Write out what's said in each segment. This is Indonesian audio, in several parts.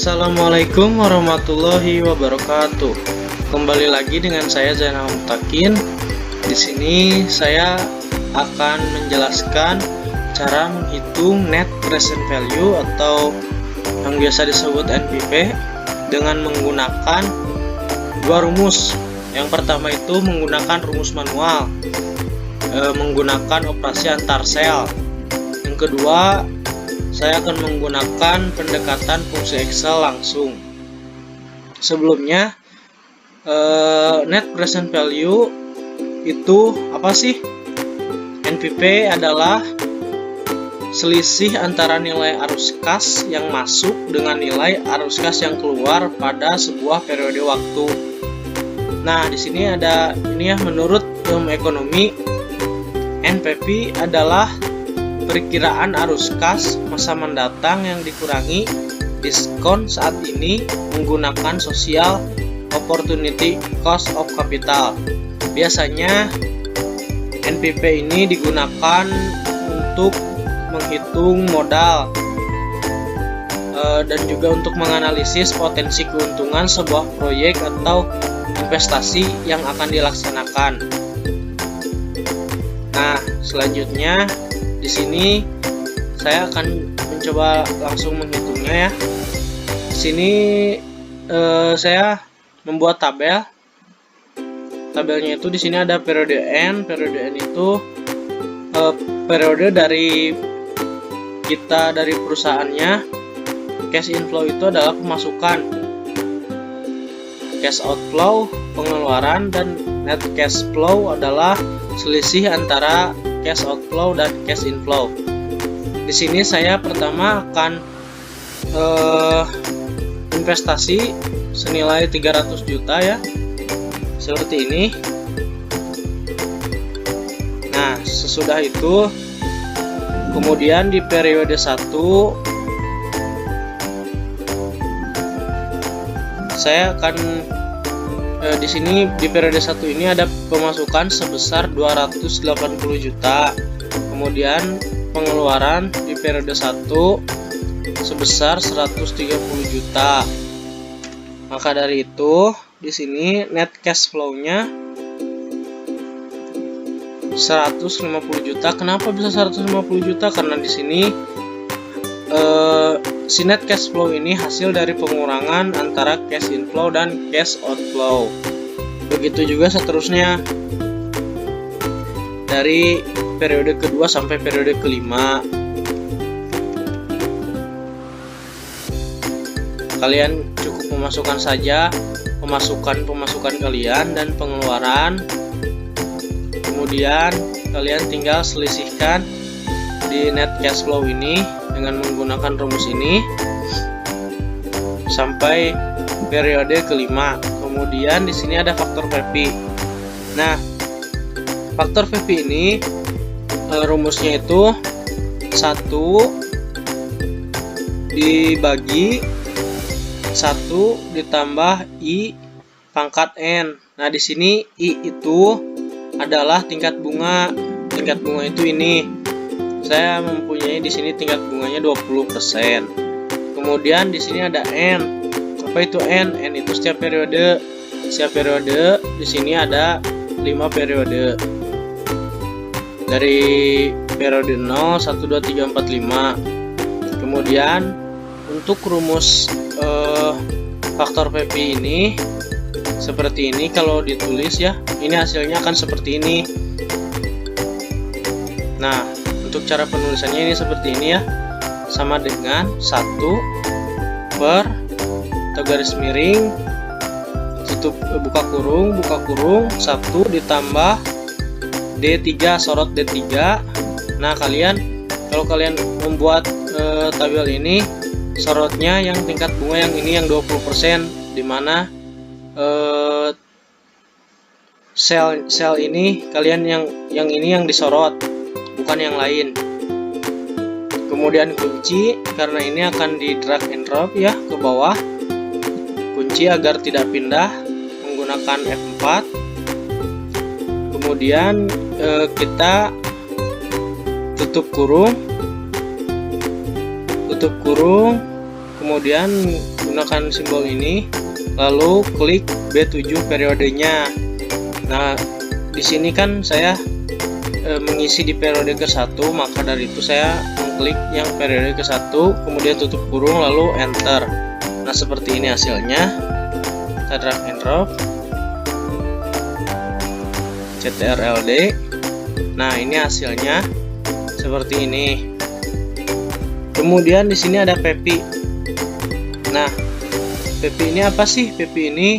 Assalamualaikum warahmatullahi wabarakatuh. Kembali lagi dengan saya Zainal Mutakin. Di sini saya akan menjelaskan cara menghitung net present value atau yang biasa disebut NPV dengan menggunakan dua rumus. Yang pertama itu menggunakan rumus manual, menggunakan operasi antar sel. Yang kedua, saya akan menggunakan pendekatan fungsi Excel langsung. Sebelumnya, net present value itu apa sih? NPV adalah selisih antara nilai arus kas yang masuk dengan nilai arus kas yang keluar pada sebuah periode waktu. Nah, di sini ada ini ya, menurut ilmu ekonomi, NPV adalah perkiraan arus kas masa mendatang yang dikurangi diskon saat ini menggunakan social opportunity cost of capital. Biasanya NPV ini digunakan untuk menghitung modal dan juga untuk menganalisis potensi keuntungan sebuah proyek atau investasi yang akan dilaksanakan. Nah, selanjutnya di sini saya akan mencoba langsung menghitungnya ya. Di sini saya membuat tabel. Tabelnya itu di sini ada periode N. Periode N itu periode dari kita dari perusahaannya. Cash inflow itu adalah pemasukan. Cash outflow pengeluaran, dan net cash flow adalah selisih antara cash outflow dan cash inflow. Di sini saya pertama akan investasi senilai 300 juta ya. Seperti ini. Nah, sesudah itu kemudian di periode 1 saya akan di sini di periode 1 ini ada pemasukan sebesar 280 juta. Kemudian pengeluaran di periode 1 sebesar 130 juta. Maka dari itu di sini net cash flow-nya 150 juta. Kenapa bisa 150 juta? Karena di sini si net cash flow ini hasil dari pengurangan antara cash inflow dan cash outflow. Begitu juga seterusnya dari periode kedua sampai periode kelima. Kalian cukup memasukkan saja pemasukan kalian dan pengeluaran. Kemudian kalian tinggal selisihkan di net cash flow ini dengan menggunakan rumus ini sampai periode kelima. Kemudian di sini ada faktor VP. Nah, faktor VP ini rumusnya itu 1 dibagi 1 ditambah I pangkat N. Nah, di sini I itu adalah tingkat bunga. Tingkat bunga itu ini. Saya mempunyai di sini tingkat bunganya 20%. Kemudian di sini ada N. Apa itu N? N itu setiap periode. Setiap periode di sini ada 5 periode. Dari periode 0, 1, 2, 3, 4, 5. Kemudian untuk rumus faktor VP ini seperti ini kalau ditulis ya. Ini hasilnya akan seperti ini. Nah, untuk cara penulisannya ini seperti ini ya. Sama dengan 1 per atau garis miring tutup buka kurung 1 ditambah D3 sorot D3. Nah, kalau kalian membuat tabel ini, sorotnya yang tingkat bunga yang ini yang 20%, dimana sel ini kalian yang ini yang disorot, bukan yang lain. Kemudian kunci, karena ini akan di drag and drop ya ke bawah. Kunci agar tidak pindah menggunakan F4. Kemudian kita tutup kurung, kemudian gunakan simbol ini, lalu klik B7 periodenya. Nah, di sini kan saya mengisi di periode ke-1, maka dari itu saya mengklik yang periode ke-1, kemudian tutup kurung lalu enter. Nah, seperti ini hasilnya. Kita drag and drop CTRLD. Nah, ini hasilnya seperti ini. Kemudian di sini ada PEPI. Nah, PEPI ini apa sih? PEPI ini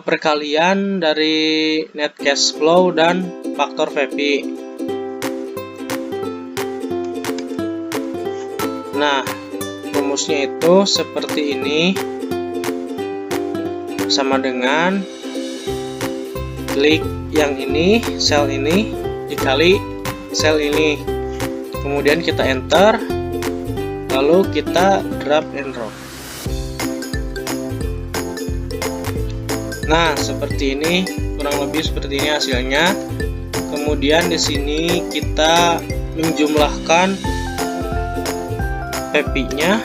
perkalian dari net cash flow dan faktor PEPI. Nah, rumusnya itu seperti ini, sama dengan klik yang ini, sel ini dikali sel ini, kemudian kita enter, lalu kita drag and drop. Nah, seperti ini, kurang lebih seperti ini hasilnya. Kemudian di sini kita menjumlahkan PEPI-nya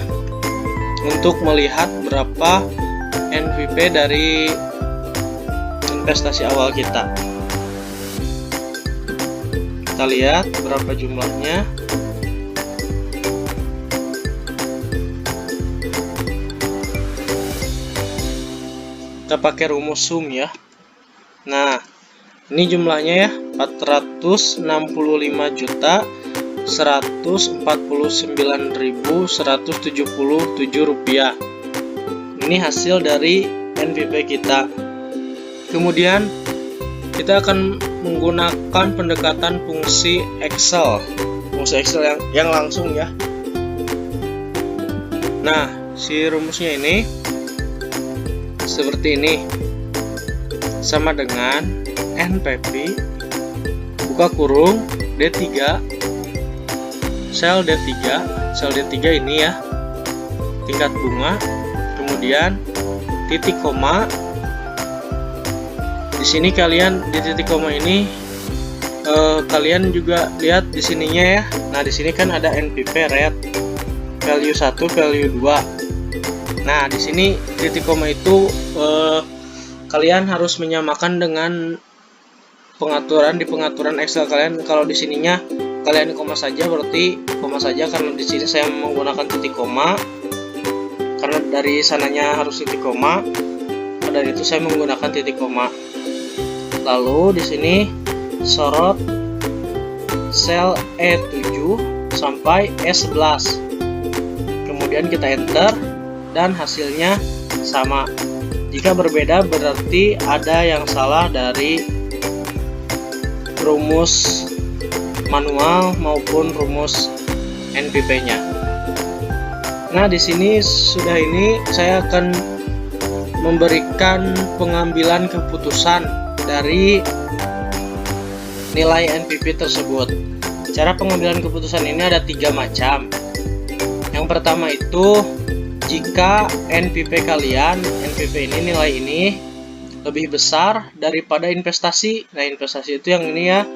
untuk melihat berapa NPV dari investasi awal kita. Kita lihat berapa jumlahnya. Kita pakai rumus sum ya. Nah, ini jumlahnya ya, 455.149.177 rupiah. Ini hasil dari NPV kita. Kemudian kita akan menggunakan pendekatan fungsi Excel yang langsung ya. Nah, si rumusnya ini seperti ini, sama dengan NPV buka kurung D3 sel D3 ini ya, tingkat bunga, kemudian titik koma. Di sini kalian di titik koma ini kalian juga lihat di sininya ya. Nah, di sini kan ada NPV rate value 1, value 2. Nah, di sini titik koma itu kalian harus menyamakan dengan pengaturan di pengaturan Excel kalian. Kalau di sininya kalian koma saja, berarti koma saja, karena di sini saya menggunakan titik koma. Karena dari sananya harus titik koma, dari itu saya menggunakan titik koma. Lalu di sini sorot sel E7 sampai E11. Kemudian kita enter dan hasilnya sama. Jika berbeda berarti ada yang salah dari rumus manual maupun rumus NPV-nya. Nah, di sini sudah ini saya akan memberikan pengambilan keputusan dari nilai NPV tersebut. Cara pengambilan keputusan ini ada 3 macam. Yang pertama itu, jika NPV kalian, NPV ini, nilai ini lebih besar daripada investasi. Nah, investasi itu yang ini ya,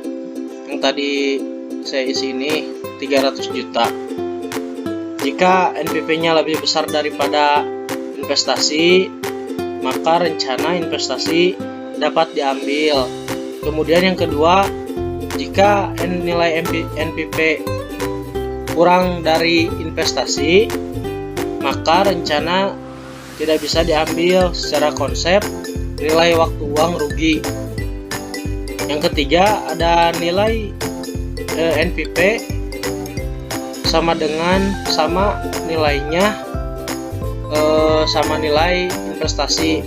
yang tadi saya isi ini 300 juta. Jika NPV-nya lebih besar daripada investasi, maka rencana investasi dapat diambil. Kemudian yang kedua, jika nilai NPV kurang dari investasi, maka rencana tidak bisa diambil. Secara konsep nilai waktu uang rugi. Yang ketiga, ada nilai NPV sama nilainya sama nilai investasi.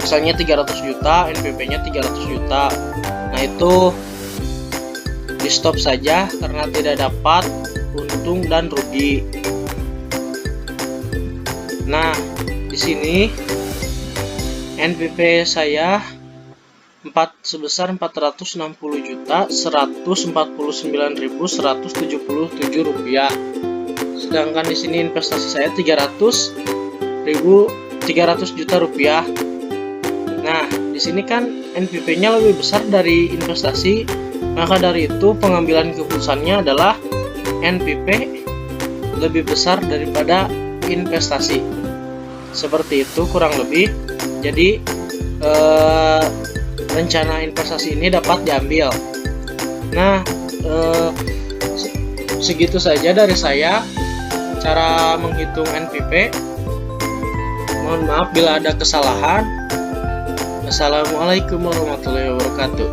Misalnya 300 juta, NPV-nya 300 juta. Nah, itu di stop saja karena tidak dapat untung dan rugi. Nah, di sini NPV saya sebesar 460.149.177 rupiah. Sedangkan di sini investasi saya 300 juta rupiah. Nah, di sini kan NPV-nya lebih besar dari investasi, maka dari itu pengambilan keputusannya adalah NPV lebih besar daripada investasi. Seperti itu kurang lebih. Jadi rencana investasi ini dapat diambil. Nah, segitu saja dari saya cara menghitung NPP. Mohon maaf bila ada kesalahan. Assalamualaikum warahmatullahi wabarakatuh.